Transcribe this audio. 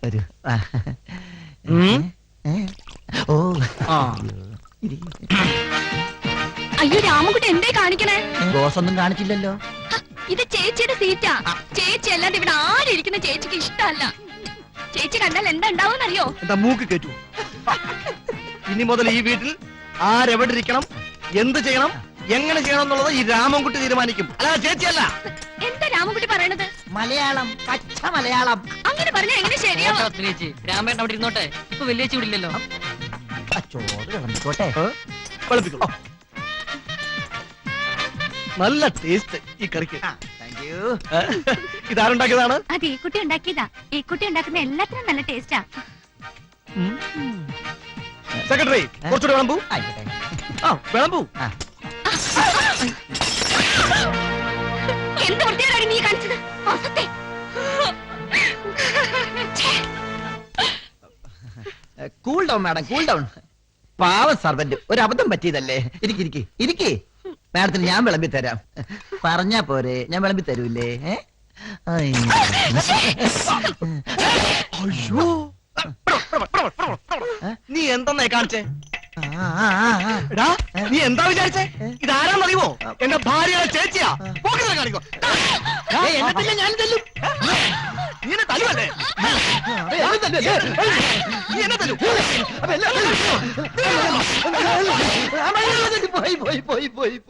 ഒരു ഓ അയ്യോ രാമൻകുട്ടി എന്തേ കാണിക്കണേ? ബോസൊന്നും കാണിച്ചില്ലല്ലോ. ഇത് ചേച്ചിയുടെ സീറ്റാ. ചേച്ചി അല്ലാതെ ഇവിടെ ആരിയിരിക്കുന്ന ചേച്ചിക്ക് ഇഷ്ടമല്ല. ചേച്ചി കണ്ടാൽ എന്താ ഉണ്ടാവുമെന്നറിയോ? എന്താ മൂക്ക് കേട്ടു? ഇനി മുതൽ ഈ വീട്ടിൽ ആരെവിടെ ഇരിക്കണം, എന്ത് ചെയ്യണം, എങ്ങനെ ചെയ്യണം എന്നുള്ളത് ഈ രാമൻകുട്ടി തീരുമാനിക്കും, അല്ല ചേച്ചിയല്ല. എന്താ രാമൻകുട്ടി പറയണത്? മലയാളം, പച്ച മലയാളം. അങ്ങനെ പറഞ്ഞാ എങ്ങനെ ശരിയാവും? രാമേട്ടൻ അവിടെ ഇരുന്നോട്ടെ, ഇപ്പൊ വലിയ ചൂടില്ലല്ലോ. ചോറ് കിടന്നിക്കോട്ടെ. വെളുപ്പിക്കോ. നല്ല ടേസ്റ്റ് ഈ കറിക്ക്. ഇതാരുണ്ടാക്കിയതാണ്? അത് ഈ കുട്ടി ഉണ്ടാക്കിയതാ. ഈ കുട്ടി ഉണ്ടാക്കുന്ന എല്ലാത്തിനും നല്ല ടേസ്റ്റാ. സെക്രട്ടറി കുറച്ചുകൂടെ വിളമ്പൂ. ആയിക്കോട്ടെ. വിളമ്പൂ. എന്ത് വൃത്തിയാണ് നീ കാണിച്ചത്? മോശത്തെ. Cool down madam, cool down. പാവം സർവന്റ്, ഒരു അബദ്ധം പറ്റിയതല്ലേ. ഇരിക്കേ മാഡത്തിന് ഞാൻ വിളമ്പി തരാം. പറഞ്ഞാ പോരെ, ഞാൻ വിളമ്പി തരൂല്ലേ? അയ്യോ നീ എന്തെന്നാ കാണിച്ചേ? നീ എന്താ വിചാരിച്ചേ? ഇതാരാന്നറിയുമോ? എന്റെ ഭാര്യ ചേച്ചിയാ. കാണിക്കോ. ഞാൻ തല്ലും. നീ എന്നെ തല്ലുവല്ലേ? നീ എന്നെ തല്ലു. പോയി